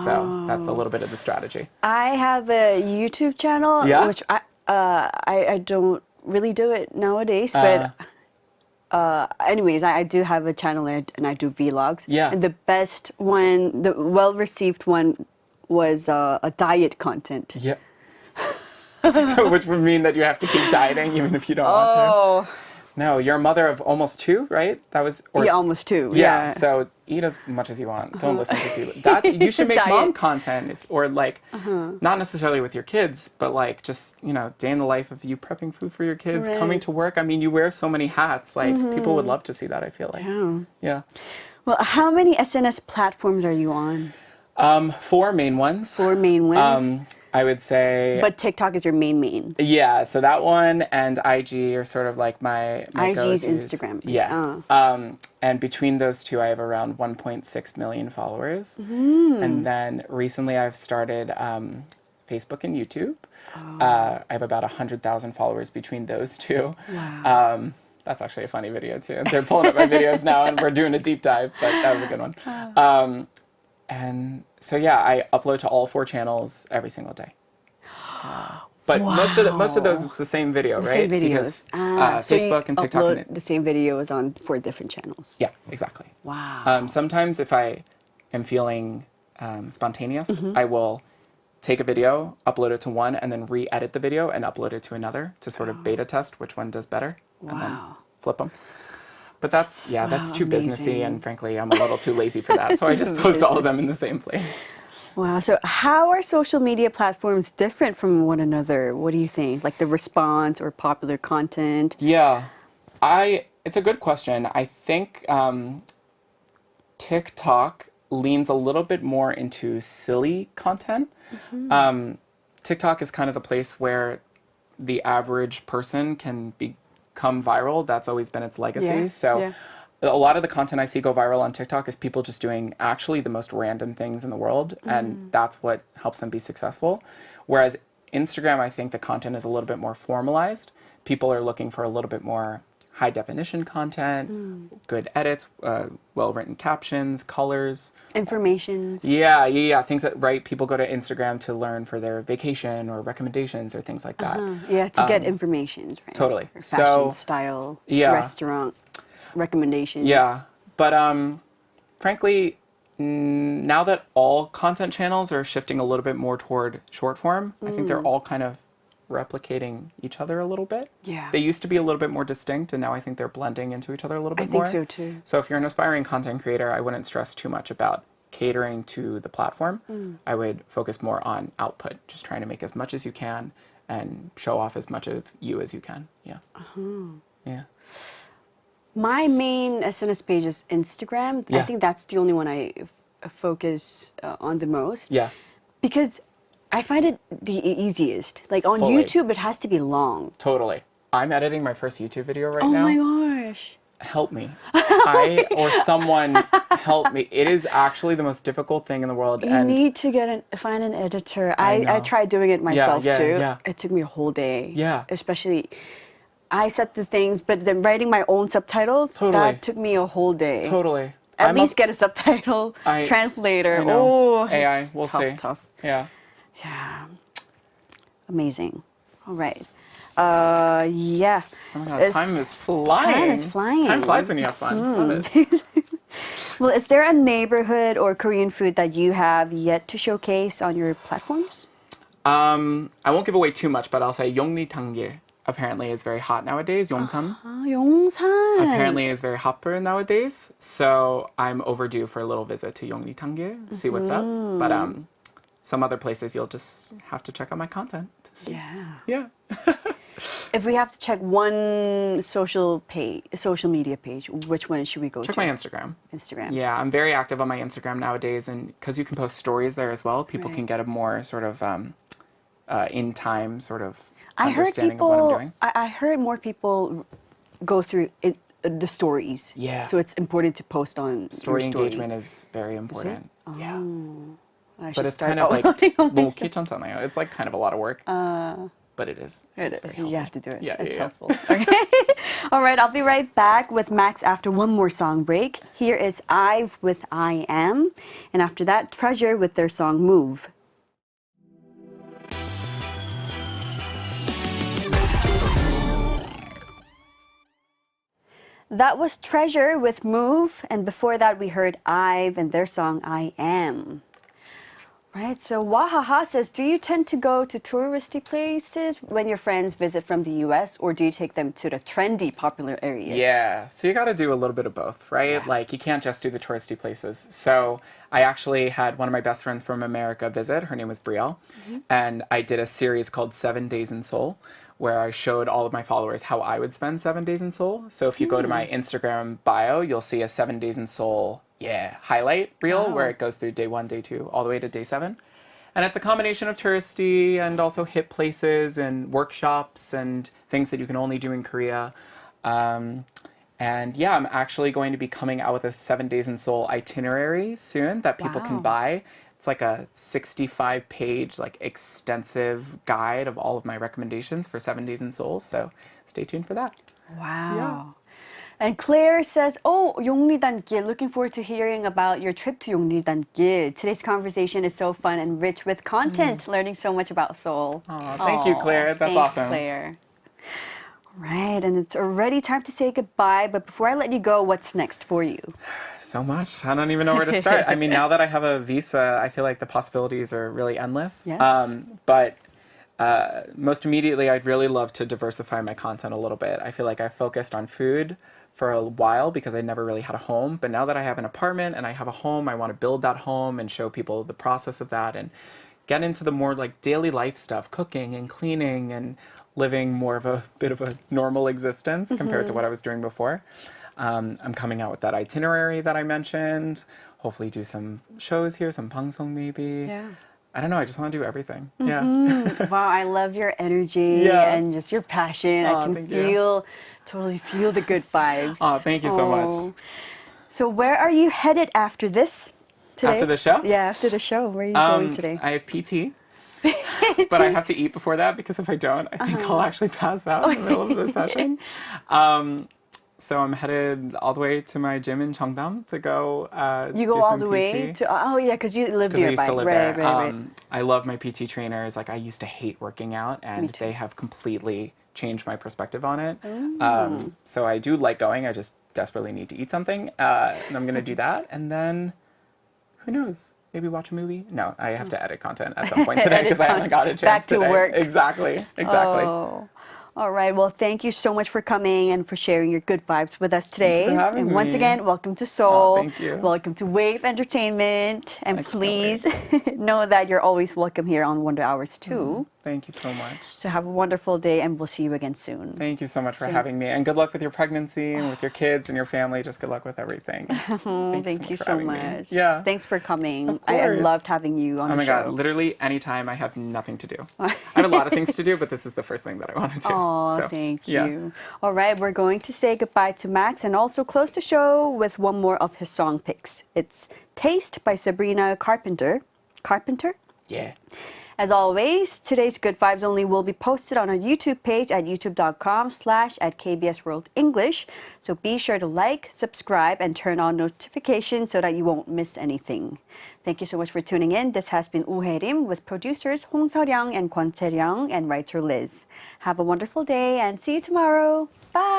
Speaker 2: So that's a little bit of the strategy.
Speaker 1: I have a YouTube channel, which I don't really do it nowadays, but anyways, I do have a channel and I do vlogs.
Speaker 2: Yeah.
Speaker 1: And the best one, the well-received one was a diet content.
Speaker 2: Yeah. So which would mean that you have to keep dieting even if you don't want to. No, you're a mother of almost 2, right? That was
Speaker 1: almost 2.
Speaker 2: Yeah. So eat as much as you want. Don't listen to people. That you should make mom content, not necessarily with your kids, but like just day in the life of you prepping food for your kids, coming to work. I mean, you wear so many hats. Like people would love to see that. I feel like. Yeah.
Speaker 1: Well, how many SNS platforms are you on?
Speaker 2: 4 main ones.
Speaker 1: 4 main ones.
Speaker 2: I would say.
Speaker 1: But TikTok is your main.
Speaker 2: Yeah, so that one and IG are sort of like my
Speaker 1: IG's
Speaker 2: go-tos.
Speaker 1: Instagram.
Speaker 2: Yeah. And between those two, I have around 1.6 million followers. And then recently I've started Facebook and YouTube. I have about 100,000 followers between those two.
Speaker 1: Wow.
Speaker 2: That's actually a funny video too. They're pulling up my videos now and we're doing a deep dive, but that was a good one. And so yeah, I upload to all 4 channels every single day. But most of those it's the same video, right?
Speaker 1: Same videos.
Speaker 2: Because
Speaker 1: so
Speaker 2: Facebook and TikTok
Speaker 1: upload the same videos on 4 different channels.
Speaker 2: Yeah, exactly.
Speaker 1: Wow.
Speaker 2: Sometimes if I am feeling spontaneous, I will take a video, upload it to one, and then re-edit the video and upload it to another to sort of beta test which one does better, and then flip them. But that's too businessy, and frankly, I'm a little too lazy for that. So I just post all of them in the same place.
Speaker 1: Wow. So how are social media platforms different from one another? What do you think? Like the response or popular content?
Speaker 2: Yeah. It's a good question. I think TikTok leans a little bit more into silly content. TikTok is kind of the place where the average person can become viral. That's always been its legacy. A lot of the content I see go viral on TikTok is people just doing actually the most random things in the world, and that's what helps them be successful. Whereas Instagram, I think the content is a little bit more formalized. People are looking for a little bit more high definition content, good edits, well-written captions, colors.
Speaker 1: Informations.
Speaker 2: Yeah. Things that, right, people go to Instagram to learn for their vacation or recommendations or things like that.
Speaker 1: Yeah, to get informations, right?
Speaker 2: Totally.
Speaker 1: Or fashion, style, restaurant recommendations.
Speaker 2: Yeah, but frankly, now that all content channels are shifting a little bit more toward short form, I think they're all kind of replicating each other a little bit.
Speaker 1: Yeah.
Speaker 2: They used to be a little bit more distinct, and now I think they're blending into each other a little bit more.
Speaker 1: I think so too.
Speaker 2: So if you're an aspiring content creator, I wouldn't stress too much about catering to the platform. I would focus more on output, just trying to make as much as you can and show off as much of you as you can. Yeah. Yeah.
Speaker 1: My main SNS page is Instagram. I think that's the only one I focus on the most.
Speaker 2: Yeah.
Speaker 1: Because I find it the easiest. Like on
Speaker 2: Fully.
Speaker 1: YouTube, it has to be long.
Speaker 2: Totally. I'm editing my first YouTube video right now.
Speaker 1: Oh my gosh.
Speaker 2: Help me. Or someone help me. It is actually the most difficult thing in the world.
Speaker 1: You need to find an editor. I tried doing it myself too.
Speaker 2: Yeah.
Speaker 1: It took me a whole day.
Speaker 2: Yeah.
Speaker 1: Especially, I set the things, but then writing my own subtitles, that took me a whole day.
Speaker 2: Totally.
Speaker 1: At least get a subtitle translator.
Speaker 2: AI, we'll see.
Speaker 1: Tough.
Speaker 2: Yeah.
Speaker 1: Yeah. Amazing. All right. Yeah.
Speaker 2: Oh my God, time is flying.
Speaker 1: Time is flying.
Speaker 2: Time flies when you have fun. Love it.
Speaker 1: Well, is there a neighborhood or Korean food that you have yet to showcase on your platforms?
Speaker 2: I won't give away too much, but I'll say Yongni apparently is very hot nowadays. Yongsan.
Speaker 1: Yongsan.
Speaker 2: Apparently is very hopper nowadays. So I'm overdue for a little visit to Yongni see what's up. But some other places you'll just have to check out my content to see.
Speaker 1: Yeah.
Speaker 2: Yeah.
Speaker 1: If we have to check one social media page, which one should we go
Speaker 2: Check
Speaker 1: to?
Speaker 2: my Instagram.
Speaker 1: Instagram.
Speaker 2: Yeah, I'm very active on my Instagram nowadays, and because you can post stories there as well, people can get a more sort of in time sort of understanding of what I'm doing.
Speaker 1: I heard more people go through the stories.
Speaker 2: Yeah.
Speaker 1: So it's important to post on
Speaker 2: Story
Speaker 1: your story.
Speaker 2: engagement is very important. Yeah.
Speaker 1: I
Speaker 2: But
Speaker 1: should
Speaker 2: it's
Speaker 1: start
Speaker 2: kind of like
Speaker 1: uploading on my stuff.
Speaker 2: 귀찮잖아요. It's like kind of a lot of work. But it is. It's very helpful.
Speaker 1: You have to do it.
Speaker 2: Yeah,
Speaker 1: it's
Speaker 2: yeah.
Speaker 1: helpful. Okay. All right, I'll be right back with Max after one more song break. Here is I've with I Am. And after that, Treasure with their song Move. That was Treasure with Move, and before that we heard I've and their song I Am. Right, so Wahaha says, do you tend to go to touristy places when your friends visit from the US, or do you take them to the trendy, popular areas?
Speaker 2: Yeah, so you got to do a little bit of both, right?
Speaker 1: Yeah.
Speaker 2: Like you can't just do the touristy places. So I actually had one of my best friends from America visit. Her name was Brielle. And I did a series called 7 Days in Seoul, where I showed all of my followers how I would spend 7 days in Seoul. So if you go to my Instagram bio, you'll see a 7 Days in Seoul highlight reel where it goes through day 1, day 2, all the way to day 7. And it's a combination of touristy and also hip places and workshops and things that you can only do in Korea. And yeah, I'm actually going to be coming out with a 7 Days in Seoul itinerary soon that people can buy. It's like a 65-page, like extensive guide of all of my recommendations for 7 Days in Seoul. So stay tuned for that.
Speaker 1: Wow.
Speaker 2: Yeah.
Speaker 1: And Claire says, oh, 용리단길. Looking forward to hearing about your trip to 용리단길. Today's conversation is so fun and rich with content, learning so much about Seoul.
Speaker 2: Oh, thank you, Claire. That's
Speaker 1: thanks,
Speaker 2: awesome.
Speaker 1: Claire. Right, and it's already time to say goodbye. But before I let you go, what's next for you?
Speaker 2: So much. I don't even know where to start. I mean, now that I have a visa, I feel like the possibilities are really endless.
Speaker 1: Yes.
Speaker 2: But most immediately, I'd really love to diversify my content a little bit. I feel like I focused on food for a while because I never really had a home. But now that I have an apartment and I have a home, I want to build that home and show people the process of that and get into the more like daily life stuff, cooking and cleaning and living more of a bit of a normal existence compared to what I was doing before. I'm coming out with that itinerary that I mentioned. Hopefully do some shows here, some 방송 maybe.
Speaker 1: Yeah.
Speaker 2: I don't know, I just want to do everything. Yeah.
Speaker 1: Wow, I love your energy
Speaker 2: Yeah.
Speaker 1: and just your passion. I can
Speaker 2: thank you.
Speaker 1: totally feel the good vibes.
Speaker 2: Oh, thank you so much.
Speaker 1: So where are you headed after this today?
Speaker 2: After the show?
Speaker 1: Yeah, after the show. Where are you going today?
Speaker 2: I have PT. But I have to eat before that because if I don't, I think I'll actually pass out in the middle of the session. So I'm headed all the way to my gym in Cheongdam to go
Speaker 1: You
Speaker 2: do
Speaker 1: go all
Speaker 2: some
Speaker 1: the
Speaker 2: PT.
Speaker 1: way to, oh yeah, because you live
Speaker 2: Because I
Speaker 1: nearby.
Speaker 2: used to live
Speaker 1: right,
Speaker 2: there.
Speaker 1: right.
Speaker 2: I love my PT trainers. Like I used to hate working out, and
Speaker 1: too.
Speaker 2: they have completely changed my perspective on it. So I do like going. I just desperately need to eat something, and I'm gonna do that. And then, who knows? Maybe watch a movie. No, I have to edit content at some point today because I haven't got a chance
Speaker 1: Back to
Speaker 2: today.
Speaker 1: work.
Speaker 2: Exactly.
Speaker 1: Oh. All right. Well, thank you so much for coming and for sharing your good vibes with us today.
Speaker 2: Thank you for having
Speaker 1: and once
Speaker 2: me.
Speaker 1: again, welcome to Seoul.
Speaker 2: thank you.
Speaker 1: Welcome to Wave Entertainment. And
Speaker 2: I can't
Speaker 1: please know that you're always welcome here on Wonder Hours too.
Speaker 2: Thank you so much.
Speaker 1: So have a wonderful day and we'll see you again soon.
Speaker 2: Thank you so much for having me. And good luck with your pregnancy and with your kids and your family. Just good luck with everything.
Speaker 1: Thank you
Speaker 2: for
Speaker 1: so
Speaker 2: having me.
Speaker 1: much.
Speaker 2: Yeah.
Speaker 1: Thanks for coming.
Speaker 2: Of
Speaker 1: I
Speaker 2: course.
Speaker 1: loved having you on
Speaker 2: Oh
Speaker 1: the
Speaker 2: my
Speaker 1: show.
Speaker 2: God, literally anytime I have nothing to do. I have a lot of things to do, but this is the first thing that I want to do.
Speaker 1: Oh,
Speaker 2: So,
Speaker 1: thank
Speaker 2: yeah.
Speaker 1: you. All right, we're going to say goodbye to Max and also close the show with one more of his song picks. It's Taste by Sabrina Carpenter. Carpenter?
Speaker 2: Yeah.
Speaker 1: As always, today's Good Vibes Only will be posted on our YouTube page at youtube.com/KBS World English. So be sure to like, subscribe, and turn on notifications so that you won't miss anything. Thank you so much for tuning in. This has been Hyerim with producers Hong Seoryang and Kwon Tae-ryung and writer Liz. Have a wonderful day and see you tomorrow. Bye!